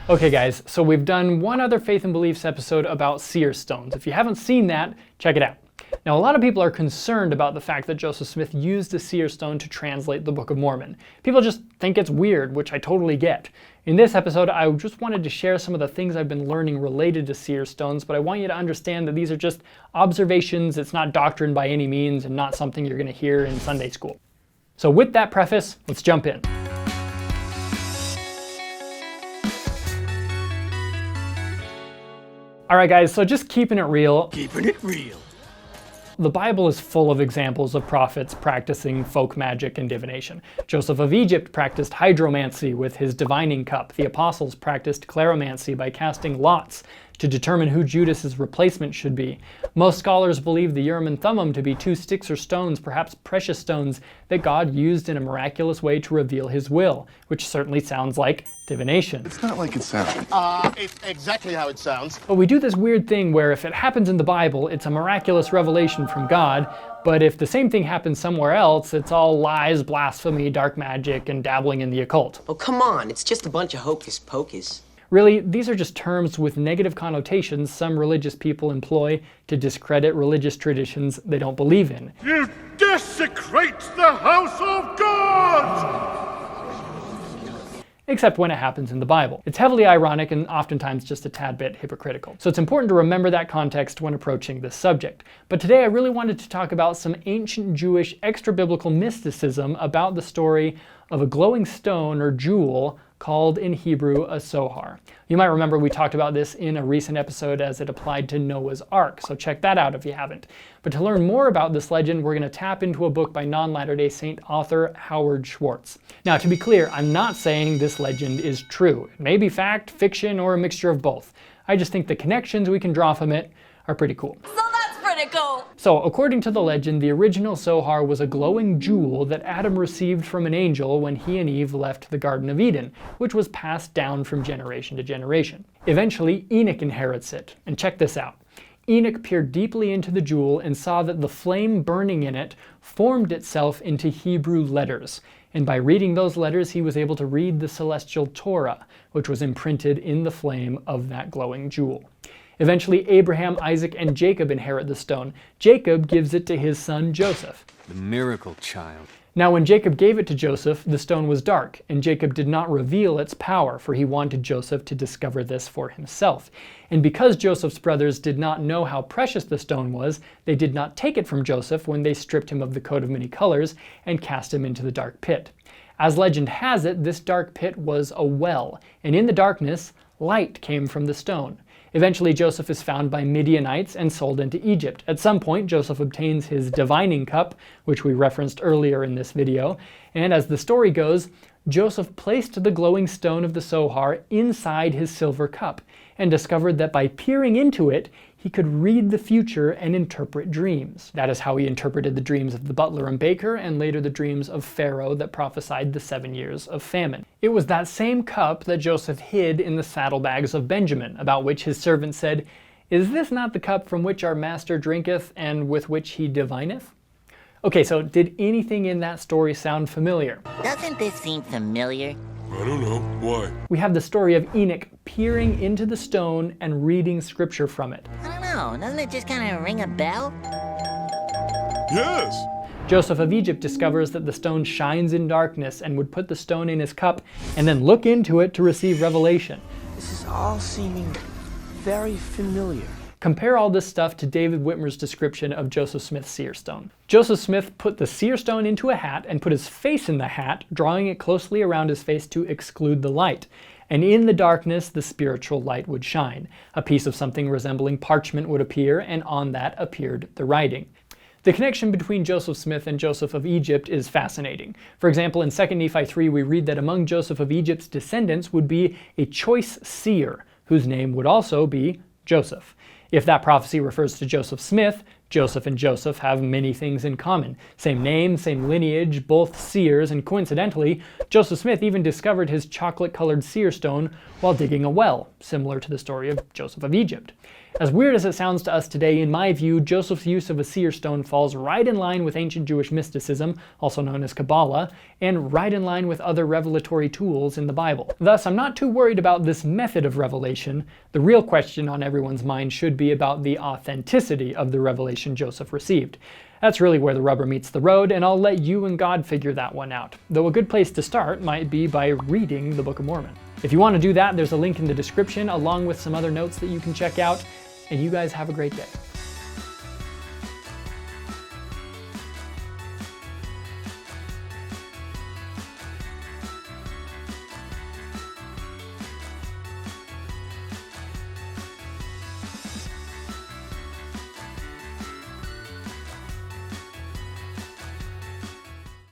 Okay guys, so we've done one other Faith and Beliefs episode about seer stones. If you haven't seen that, check it out. Now, a lot of people are concerned about the fact that Joseph Smith used a seer stone to translate the Book of Mormon. People just think it's weird, which I totally get. In this episode, I just wanted to share some of the things I've been learning related to seer stones, but I want you to understand that these are just observations. It's not doctrine by any means and not something you're going to hear in Sunday school. So with that preface, let's jump in. Alright guys, so just keeping it real. Keeping it real. The Bible is full of examples of prophets practicing folk magic and divination. Joseph of Egypt practiced hydromancy with his divining cup. The apostles practiced claromancy by casting lots to determine who Judas's replacement should be. Most scholars believe the Urim and Thummim to be two sticks or stones, perhaps precious stones, that God used in a miraculous way to reveal his will, which certainly sounds like divination. It's not like it sounds. It's exactly how it sounds. But we do this weird thing where if it happens in the Bible, it's a miraculous revelation from God, but if the same thing happens somewhere else, it's all lies, blasphemy, dark magic, and dabbling in the occult. Oh, come on, it's just a bunch of hocus pocus. Really, these are just terms with negative connotations some religious people employ to discredit religious traditions they don't believe in. You desecrate the house of God! Except when it happens in the Bible. It's heavily ironic and oftentimes just a tad bit hypocritical. So it's important to remember that context when approaching this subject. But today I really wanted to talk about some ancient Jewish extra-biblical mysticism about the story of a glowing stone or jewel called in Hebrew a tzohar. You might remember we talked about this in a recent episode as it applied to Noah's Ark, so check that out if you haven't. But to learn more about this legend, we're going to tap into a book by non-Latter-day Saint author Howard Schwartz. Now, to be clear, I'm not saying this legend is true. It may be fact, fiction, or a mixture of both. I just think the connections we can draw from it are pretty cool. So, according to the legend, the original zohar was a glowing jewel that Adam received from an angel when he and Eve left the Garden of Eden, which was passed down from generation to generation. Eventually, Enoch inherits it, and check this out. Enoch peered deeply into the jewel and saw that the flame burning in it formed itself into Hebrew letters, and by reading those letters he was able to read the celestial Torah, which was imprinted in the flame of that glowing jewel. Eventually, Abraham, Isaac, and Jacob inherit the stone. Jacob gives it to his son Joseph. The miracle child. Now, when Jacob gave it to Joseph, the stone was dark, and Jacob did not reveal its power, for he wanted Joseph to discover this for himself. And because Joseph's brothers did not know how precious the stone was, they did not take it from Joseph when they stripped him of the coat of many colors and cast him into the dark pit. As legend has it, this dark pit was a well, and in the darkness, light came from the stone. Eventually, Joseph is found by Midianites and sold into Egypt. At some point, Joseph obtains his divining cup, which we referenced earlier in this video, and as the story goes, Joseph placed the glowing stone of the tzohar inside his silver cup and discovered that by peering into it, he could read the future and interpret dreams. That is how he interpreted the dreams of the butler and baker, and later the dreams of Pharaoh that prophesied the 7 years of famine. It was that same cup that Joseph hid in the saddlebags of Benjamin, about which his servant said, "Is this not the cup from which our master drinketh, and with which he divineth?" Okay, so did anything in that story sound familiar? Doesn't this seem familiar? I don't know. Why? We have the story of Enoch peering into the stone and reading scripture from it. I don't know, doesn't it just kind of ring a bell? Yes. Joseph of Egypt discovers that the stone shines in darkness and would put the stone in his cup and then look into it to receive revelation. This is all seeming very familiar. Compare all this stuff to David Whitmer's description of Joseph Smith's seer stone. Joseph Smith put the seer stone into a hat and put his face in the hat, drawing it closely around his face to exclude the light. And in the darkness, the spiritual light would shine. A piece of something resembling parchment would appear, and on that appeared the writing. The connection between Joseph Smith and Joseph of Egypt is fascinating. For example, in 2 Nephi 3, we read that among Joseph of Egypt's descendants would be a choice seer, whose name would also be Joseph. If that prophecy refers to Joseph Smith, Joseph and Joseph have many things in common. Same name, same lineage, both seers, and coincidentally, Joseph Smith even discovered his chocolate-colored seer stone while digging a well, similar to the story of Joseph of Egypt. As weird as it sounds to us today, in my view, Joseph's use of a seer stone falls right in line with ancient Jewish mysticism, also known as Kabbalah, and right in line with other revelatory tools in the Bible. Thus, I'm not too worried about this method of revelation. The real question on everyone's mind should be about the authenticity of the revelation Joseph received. That's really where the rubber meets the road, and I'll let you and God figure that one out. Though a good place to start might be by reading the Book of Mormon. If you want to do that, there's a link in the description along with some other notes that you can check out, and you guys have a great day.